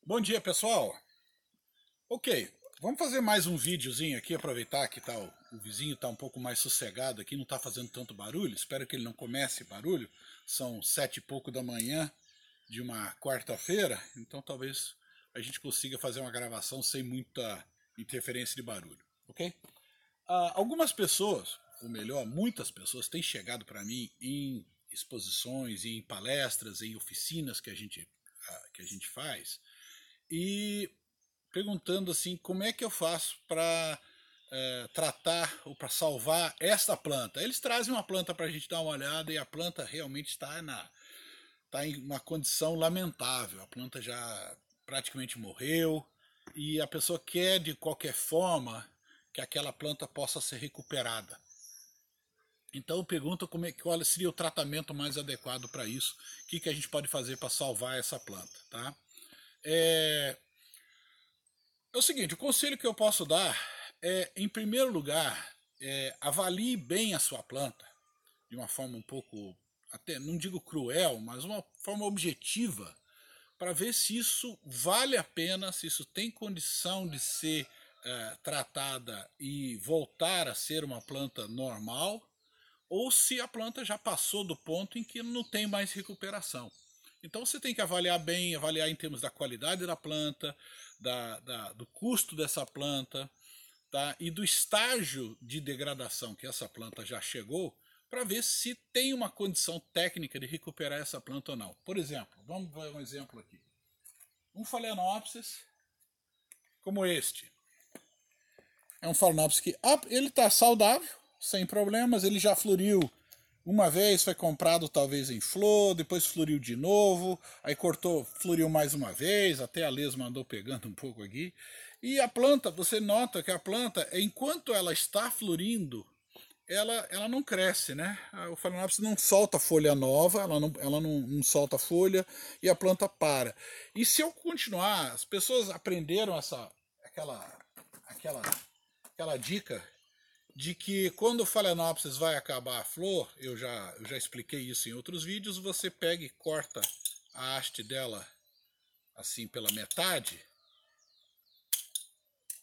Bom dia, pessoal. Ok, vamos fazer mais um videozinho aqui, aproveitar que o vizinho está um pouco mais sossegado aqui, não está fazendo tanto barulho. Espero que ele não comece barulho. São 7 e pouco da manhã de uma quarta-feira, então talvez a gente consiga fazer uma gravação sem muita interferência de barulho, ok? Algumas pessoas, ou melhor, muitas pessoas têm chegado para mim em exposições, em palestras, em oficinas que a gente faz, e perguntando assim, como é que eu faço para tratar ou para salvar esta planta. Eles trazem uma planta para a gente dar uma olhada e a planta realmente está em uma condição lamentável. A planta já praticamente morreu e a pessoa quer de qualquer forma que aquela planta possa ser recuperada. Então eu pergunto qual seria o tratamento mais adequado para isso, o que a gente pode fazer para salvar essa planta, tá? É, É o seguinte, o conselho que eu posso dar é, em primeiro lugar, avalie bem a sua planta, de uma forma um pouco, até não digo cruel, mas uma forma objetiva, para ver se isso vale a pena, se isso tem condição de ser tratada e voltar a ser uma planta normal, ou se a planta já passou do ponto em que não tem mais recuperação. Então você tem que avaliar bem, avaliar em termos da qualidade da planta, do custo dessa planta, tá? E do estágio de degradação que essa planta já chegou, para ver se tem uma condição técnica de recuperar essa planta ou não. Por exemplo, vamos ver um exemplo aqui. Um Phalaenopsis como este. É um Phalaenopsis que ele está saudável, sem problemas, ele já floriu uma vez, foi comprado talvez em flor, depois floriu de novo, aí cortou, floriu mais uma vez, até a lesma andou pegando um pouco aqui. E a planta, você nota que a planta, enquanto ela está florindo, ela não cresce, né? O Phalaenopsis não solta folha nova, ela não solta folha e a planta para. E se eu continuar, as pessoas aprenderam aquela dica de que quando o Phalaenopsis vai acabar a flor, eu já expliquei isso em outros vídeos, você pega e corta a haste dela assim pela metade,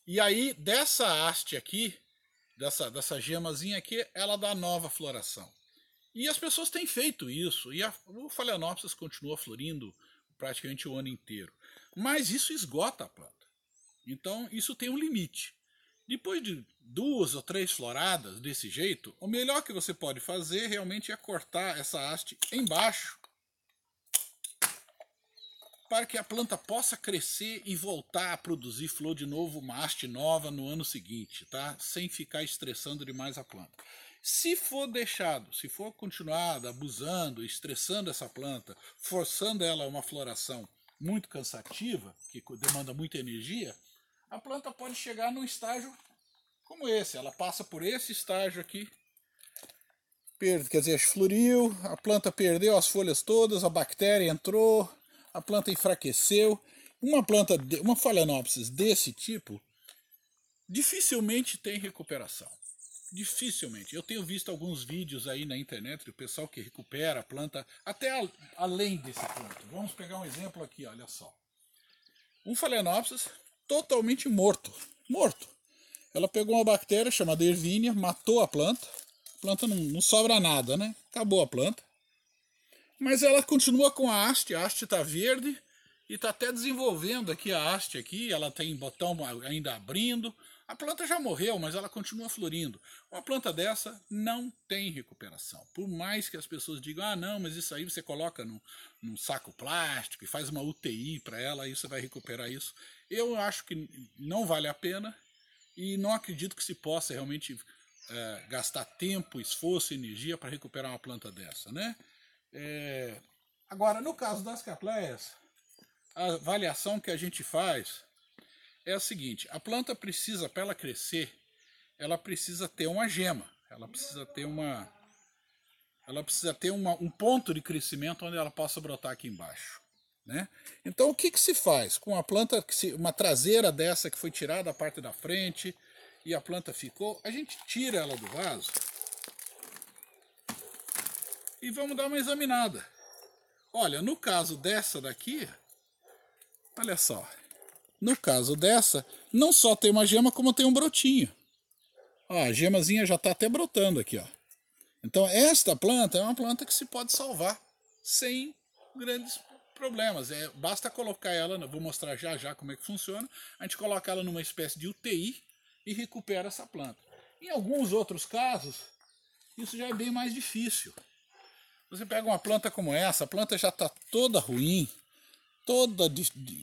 e aí dessa haste aqui, dessa gemazinha aqui, ela dá nova floração. E as pessoas têm feito isso, e o Phalaenopsis continua florindo praticamente o ano inteiro. Mas isso esgota a planta. Então isso tem um limite. Depois de 2 ou 3 floradas desse jeito, o melhor que você pode fazer realmente é cortar essa haste embaixo, para que a planta possa crescer e voltar a produzir flor de novo, uma haste nova no ano seguinte, tá? Sem ficar estressando demais a planta. Se for deixado, se for continuado abusando, estressando essa planta, forçando ela a uma floração muito cansativa, que demanda muita energia, a planta pode chegar num estágio como esse. Ela passa por esse estágio aqui, quer dizer, floriu, a planta perdeu as folhas todas, a bactéria entrou, a planta enfraqueceu. Uma Phalaenopsis desse tipo, dificilmente tem recuperação. Dificilmente. Eu tenho visto alguns vídeos aí na internet do pessoal que recupera a planta até além desse ponto. Vamos pegar um exemplo aqui, olha só. Um Phalaenopsis totalmente morto. Morto. Ela pegou uma bactéria chamada Ervínia, matou a planta. A planta não sobra nada, né? Acabou a planta. Mas ela continua com a haste está verde e está até desenvolvendo aqui a haste aqui, ela tem botão ainda abrindo. A planta já morreu, mas ela continua florindo. Uma planta dessa não tem recuperação. Por mais que as pessoas digam, ah não, mas isso aí você coloca num saco plástico e faz uma UTI para ela, aí você vai recuperar isso. Eu acho que não vale a pena e não acredito que se possa realmente gastar tempo, esforço e energia para recuperar uma planta dessa, né? Agora, no caso das Cattleyas, a avaliação que a gente faz é a seguinte: a planta precisa, para ela crescer, ela precisa ter uma gema, ela precisa ter um ponto de crescimento onde ela possa brotar aqui embaixo, né? Então, o que se faz com a planta, uma traseira dessa que foi tirada a parte da frente e a planta ficou? A gente tira ela do vaso e vamos dar uma examinada. Olha, no caso dessa daqui, Olha só. No caso dessa, não só tem uma gema, como tem um brotinho. Ó, a gemazinha já está até brotando aqui, ó. Então esta planta é uma planta que se pode salvar sem grandes problemas. Basta colocar ela, vou mostrar já já como é que funciona, a gente coloca ela numa espécie de UTI e recupera essa planta. Em alguns outros casos, isso já é bem mais difícil. Você pega uma planta como essa, a planta já está toda ruim, toda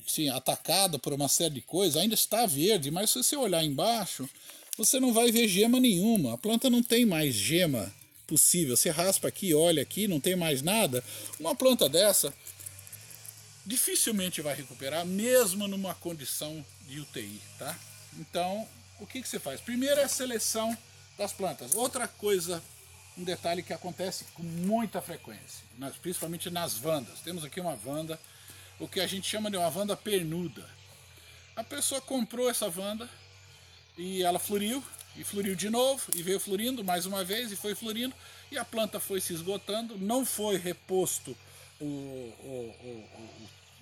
assim, atacada por uma série de coisas, ainda está verde, mas se você olhar embaixo, você não vai ver gema nenhuma. A planta não tem mais gema possível. Você raspa aqui, olha aqui, não tem mais nada. Uma planta dessa dificilmente vai recuperar, mesmo numa condição de UTI, tá? Então, o que você faz? Primeiro é a seleção das plantas. Outra coisa, um detalhe que acontece com muita frequência, principalmente nas vandas. Temos aqui uma vanda, o que a gente chama de uma vanda pernuda. A pessoa comprou essa vanda e ela floriu, e floriu de novo, e veio florindo mais uma vez, e foi florindo, e a planta foi se esgotando, não foi reposto o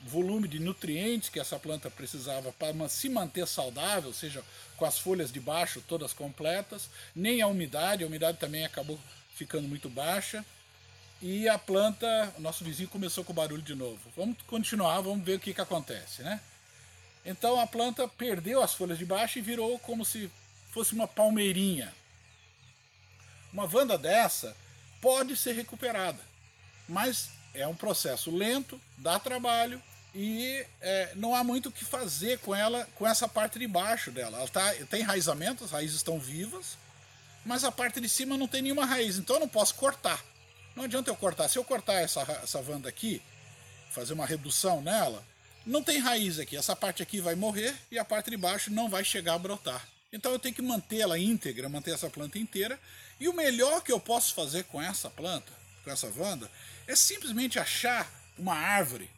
volume de nutrientes que essa planta precisava para se manter saudável, ou seja, com as folhas de baixo todas completas, nem a umidade também acabou ficando muito baixa, e a planta, o nosso vizinho começou com o barulho de novo. Vamos continuar, vamos ver o que acontece, né? Então a planta perdeu as folhas de baixo e virou como se fosse uma palmeirinha. Uma vanda dessa pode ser recuperada, mas é um processo lento, dá trabalho e não há muito o que fazer com ela, com essa parte de baixo dela. Ela tem enraizamento, as raízes estão vivas, mas a parte de cima não tem nenhuma raiz, então eu não posso cortar. Não adianta eu cortar. Se eu cortar essa vanda aqui, fazer uma redução nela, não tem raiz aqui. Essa parte aqui vai morrer e a parte de baixo não vai chegar a brotar. Então eu tenho que mantê-la íntegra, manter essa planta inteira. E o melhor que eu posso fazer com essa planta, com essa vanda, é simplesmente achar uma árvore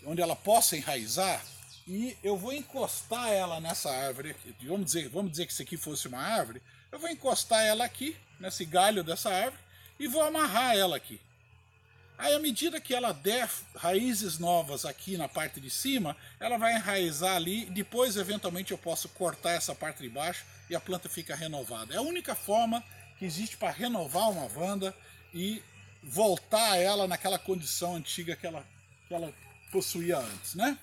onde ela possa enraizar e eu vou encostar ela nessa árvore aqui. Vamos dizer que isso aqui fosse uma árvore. Eu vou encostar ela aqui, nesse galho dessa árvore, e vou amarrar ela aqui. Aí, à medida que ela der raízes novas aqui na parte de cima, ela vai enraizar ali, depois eventualmente eu posso cortar essa parte de baixo e a planta fica renovada. É a única forma que existe para renovar uma vanda e voltar ela naquela condição antiga que ela possuía antes, né?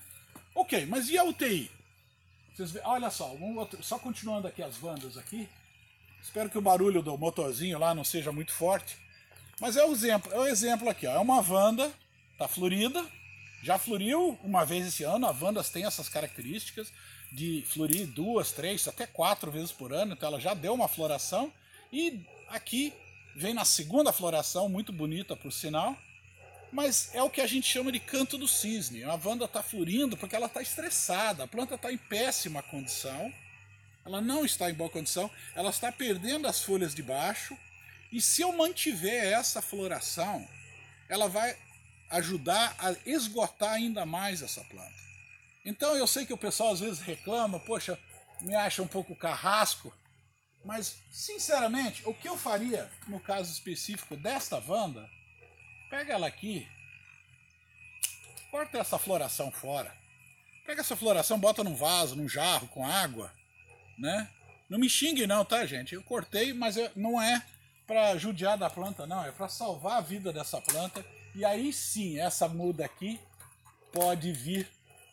Ok, mas e a UTI? Olha só, só continuando aqui as vandas aqui. Espero que o barulho do motorzinho lá não seja muito forte. Mas é o exemplo aqui, ó. É uma vanda, tá florida, já floriu uma vez esse ano. As vandas têm essas características de florir 2, 3, até 4 vezes por ano, então ela já deu uma floração. E aqui vem na segunda floração, muito bonita por sinal, mas é o que a gente chama de canto do cisne. A vanda está florindo porque ela está estressada, a planta está em péssima condição, ela não está em boa condição, ela está perdendo as folhas de baixo. E se eu mantiver essa floração, ela vai ajudar a esgotar ainda mais essa planta. Então eu sei que o pessoal às vezes reclama, poxa, me acha um pouco carrasco, mas sinceramente, o que eu faria no caso específico desta vanda, pega ela aqui, corta essa floração fora, pega essa floração, bota num vaso, num jarro com água, né? Não me xingue não, tá, gente? Eu cortei, mas não é para judiar da planta, não, é para salvar a vida dessa planta. E aí sim, essa muda aqui pode vir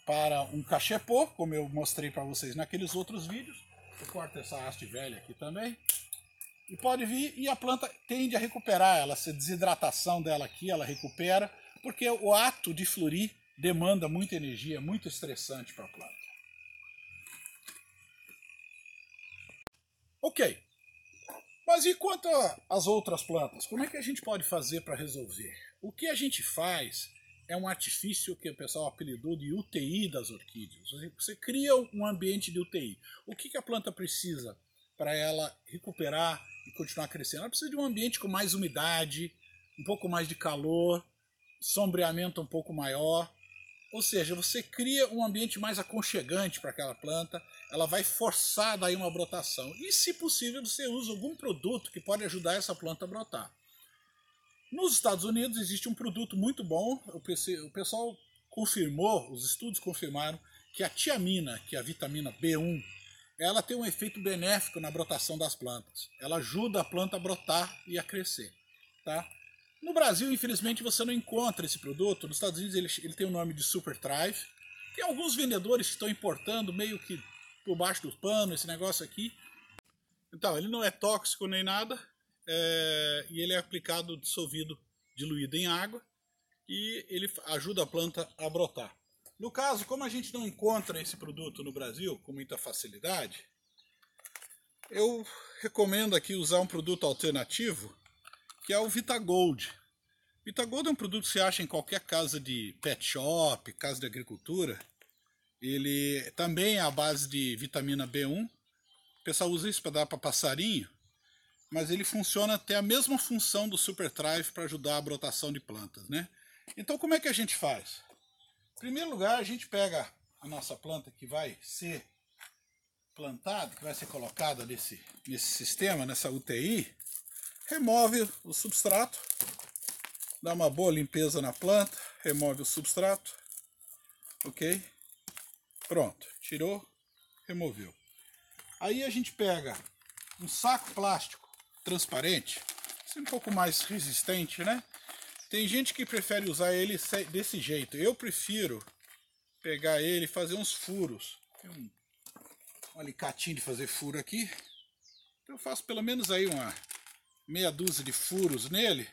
para um cachepô, como eu mostrei para vocês naqueles outros vídeos. Eu corto essa haste velha aqui também. E pode vir, e a planta tende a recuperar, a desidratação dela aqui, ela recupera, porque o ato de florir demanda muita energia, é muito estressante para a planta. Ok. Mas e quanto às outras plantas? Como é que a gente pode fazer para resolver? O que a gente faz é um artifício que o pessoal apelidou de UTI das orquídeas. Você cria um ambiente de UTI. O que a planta precisa para ela recuperar e continuar crescendo? Ela precisa de um ambiente com mais umidade, um pouco mais de calor, sombreamento um pouco maior. Ou seja, você cria um ambiente mais aconchegante para aquela planta, ela vai forçar daí uma brotação. E, se possível, você usa algum produto que pode ajudar essa planta a brotar. Nos Estados Unidos existe um produto muito bom, o pessoal confirmou, os estudos confirmaram que a tiamina, que é a vitamina B1, ela tem um efeito benéfico na brotação das plantas. Ela ajuda a planta a brotar e a crescer, tá? No Brasil, infelizmente, você não encontra esse produto. Nos Estados Unidos ele tem o nome de Super Thrive. Tem alguns vendedores que estão importando meio que por baixo do pano esse negócio aqui. Então, ele não é tóxico nem nada, e ele é aplicado dissolvido, diluído em água, e ele ajuda a planta a brotar. No caso, como a gente não encontra esse produto no Brasil com muita facilidade, eu recomendo aqui usar um produto alternativo, que é o Vitagold. Vitagold é um produto que você acha em qualquer casa de pet shop, casa de agricultura. Ele também é à base de vitamina B1. O pessoal usa isso para dar para passarinho, mas ele funciona até a mesma função do Super Thrive para ajudar a brotação de plantas, né? Então como é que a gente faz? Em primeiro lugar, a gente pega a nossa planta que vai ser plantada, que vai ser colocada nesse sistema, nessa UTI, remove o substrato, dá uma boa limpeza na planta, remove o substrato, ok? Pronto, tirou, removeu. Aí a gente pega um saco plástico transparente, um pouco mais resistente, né? Tem gente que prefere usar ele desse jeito. Eu prefiro pegar ele e fazer uns furos. Tem um alicatinho de fazer furo aqui. Eu faço pelo menos aí uma meia dúzia de furos nele,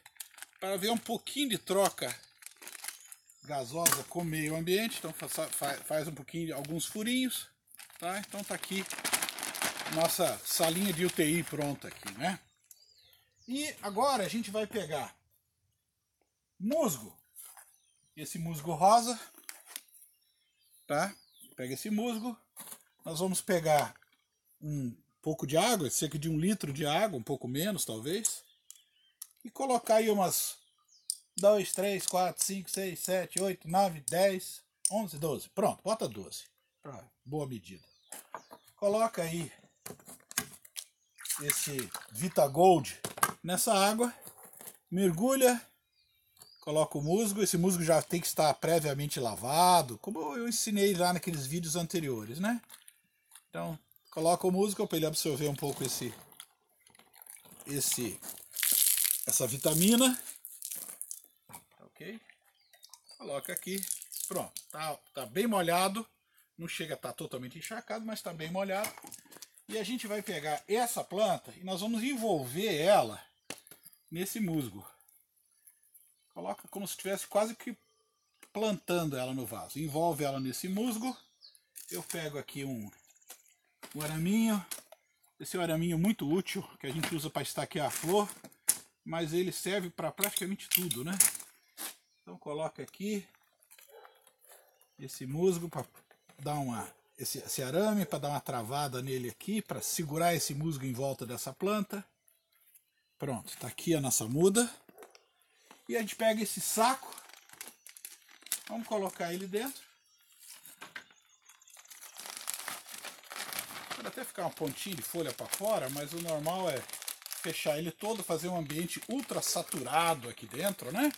para ver um pouquinho de troca gasosa com o meio ambiente. Então faz um pouquinho, alguns furinhos, tá? Então tá aqui nossa salinha de UTI pronta aqui, né? E agora a gente vai pegar musgo, esse musgo rosa, tá? Pega esse musgo, nós vamos pegar um pouco de água, cerca de 1 litro de água, um pouco menos talvez, e colocar aí umas 2, 3, 4, 5, 6, 7, 8, 9, 10, 11, 12. Pronto, bota 12, para boa medida. Coloca aí esse Vitagold nessa água, mergulha, coloca o musgo. Esse musgo já tem que estar previamente lavado, como eu ensinei lá naqueles vídeos anteriores, né? Então, coloca o musgo para ele absorver um pouco essa vitamina, ok? Coloca aqui, pronto, tá bem molhado, não chega a estar totalmente encharcado, mas está bem molhado. E a gente vai pegar essa planta e nós vamos envolver ela nesse musgo. Coloca como se estivesse quase que plantando ela no vaso. Envolve ela nesse musgo. Eu pego aqui um araminho. Esse é um araminho muito útil, que a gente usa para estaquear a flor, mas ele serve para praticamente tudo, né? Então coloca aqui esse musgo para dar esse arame, para dar uma travada nele aqui, para segurar esse musgo em volta dessa planta. Pronto, está aqui a nossa muda. E a gente pega esse saco, vamos colocar ele dentro. Pode até ficar uma pontinha de folha para fora, mas o normal é fechar ele todo, fazer um ambiente ultra saturado aqui dentro, né?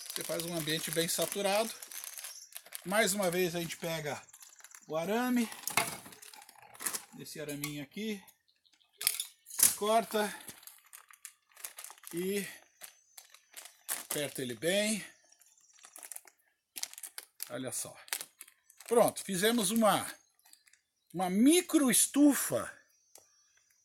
Você faz um ambiente bem saturado. Mais uma vez a gente pega o arame, esse araminho aqui, corta e aperta ele bem. Olha só. Pronto, fizemos uma micro estufa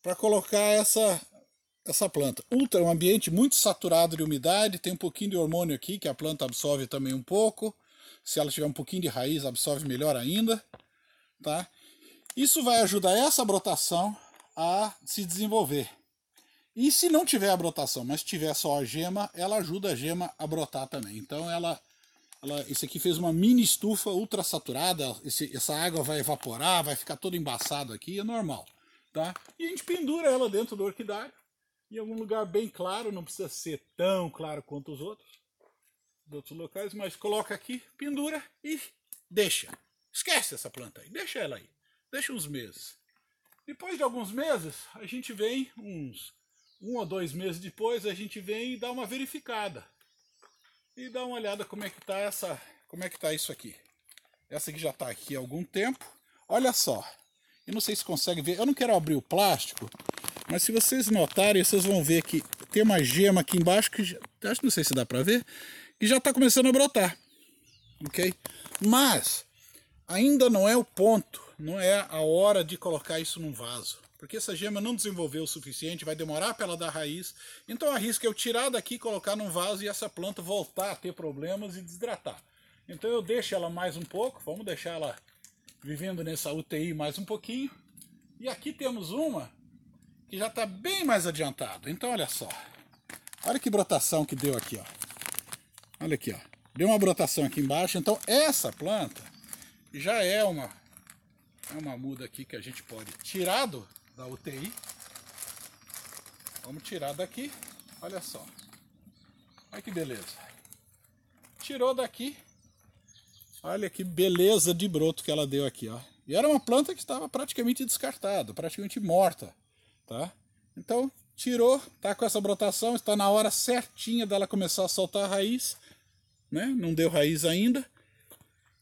para colocar essa planta. Um ambiente muito saturado de umidade, tem um pouquinho de hormônio aqui que a planta absorve também um pouco. Se ela tiver um pouquinho de raiz, absorve melhor ainda, tá? Isso vai ajudar essa brotação a se desenvolver. E se não tiver a brotação, mas tiver só a gema, ela ajuda a gema a brotar também. Então esse aqui fez uma mini estufa ultra saturada, essa água vai evaporar, vai ficar todo embaçado aqui, é normal, tá? E a gente pendura ela dentro do orquidário, em algum lugar bem claro, não precisa ser tão claro quanto os outros locais, mas coloca aqui, pendura e deixa. Esquece essa planta aí, deixa ela aí, deixa uns meses. Depois de alguns meses, a gente vem, 1 ou 2 meses depois, a gente vem e dá uma verificada. E dá uma olhada como é que está como é que está isso aqui. Essa aqui já está aqui há algum tempo. Olha só, eu não sei se consegue ver, eu não quero abrir o plástico, mas se vocês notarem, vocês vão ver que tem uma gema aqui embaixo, que acho que não sei se dá para ver, que já está começando a brotar, ok? Mas ainda não é o ponto, não é a hora de colocar isso num vaso, porque essa gema não desenvolveu o suficiente, vai demorar para ela dar raiz, então arrisco eu tirar daqui, colocar num vaso e essa planta voltar a ter problemas e desidratar. Então eu deixo ela mais um pouco, vamos deixar ela vivendo nessa UTI mais um pouquinho. E aqui temos uma que já está bem mais adiantada. Então olha só, olha que brotação que deu aqui, ó. Olha aqui, ó. Deu uma brotação aqui embaixo. Então essa planta já é uma muda aqui que a gente pode tirar da UTI. Vamos tirar daqui. Olha só. Olha que beleza. Tirou daqui. Olha que beleza de broto que ela deu aqui, ó. E era uma planta que estava praticamente descartada, praticamente morta, tá? Então, tirou, tá com essa brotação, está na hora certinha dela começar a soltar a raiz, né? Não deu raiz ainda.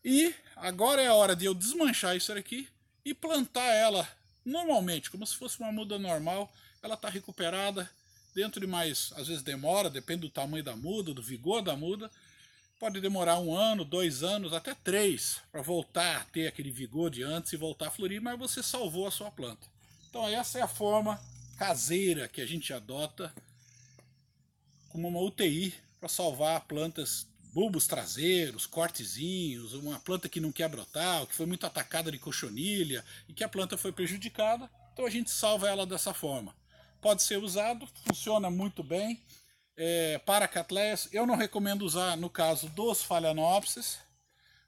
E agora é a hora de eu desmanchar isso aqui e plantar ela normalmente, como se fosse uma muda normal. Ela está recuperada, dentro de mais, às vezes demora, depende do tamanho da muda, do vigor da muda. Pode demorar 1 ano, 2 anos, até 3, para voltar a ter aquele vigor de antes e voltar a florir, mas você salvou a sua planta. Então essa é a forma caseira que a gente adota como uma UTI para salvar plantas, bulbos traseiros, cortezinhos, uma planta que não quer brotar, ou que foi muito atacada de cochonilha e que a planta foi prejudicada. Então a gente salva ela dessa forma. Pode ser usado, funciona muito bem. Para catleias, eu não recomendo usar no caso dos Phalaenopsis,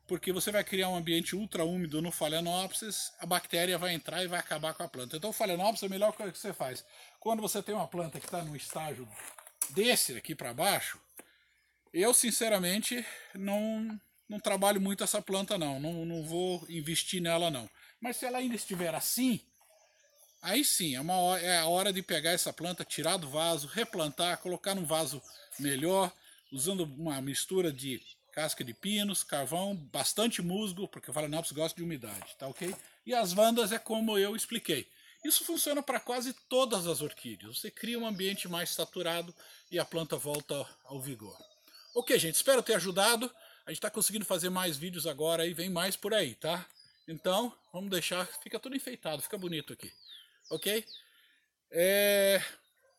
porque você vai criar um ambiente ultra úmido no Phalaenopsis, a bactéria vai entrar e vai acabar com a planta. Então o Phalaenopsis é a melhor coisa que você faz. Quando você tem uma planta que está no estágio desse aqui para baixo, eu sinceramente não trabalho muito essa planta não vou investir nela não. Mas se ela ainda estiver assim, aí sim, é a hora de pegar essa planta, tirar do vaso, replantar, colocar num vaso melhor, usando uma mistura de casca de pinos, carvão, bastante musgo, porque o Phalaenopsis gosta de umidade, tá ok? E as vandas é como eu expliquei. Isso funciona para quase todas as orquídeas. Você cria um ambiente mais saturado e a planta volta ao vigor. Ok, gente, espero ter ajudado. A gente está conseguindo fazer mais vídeos agora e vem mais por aí, tá? Então, vamos deixar, fica tudo enfeitado, fica bonito aqui. Ok?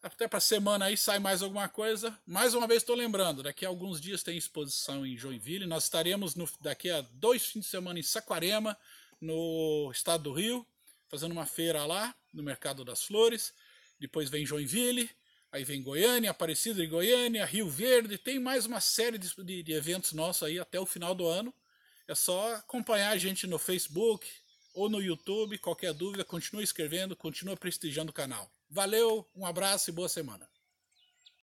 Até para semana aí sai mais alguma coisa. Mais uma vez estou lembrando, daqui a alguns dias tem exposição em Joinville. Nós estaremos daqui a 2 fins de semana em Saquarema, no estado do Rio, fazendo uma feira lá, no Mercado das Flores. Depois vem Joinville, aí vem Goiânia, Aparecida de Goiânia, Rio Verde. Tem mais uma série de eventos nossos aí até o final do ano. É só acompanhar a gente no Facebook ou no YouTube. Qualquer dúvida, continue escrevendo, continue prestigiando o canal. Valeu, um abraço e boa semana.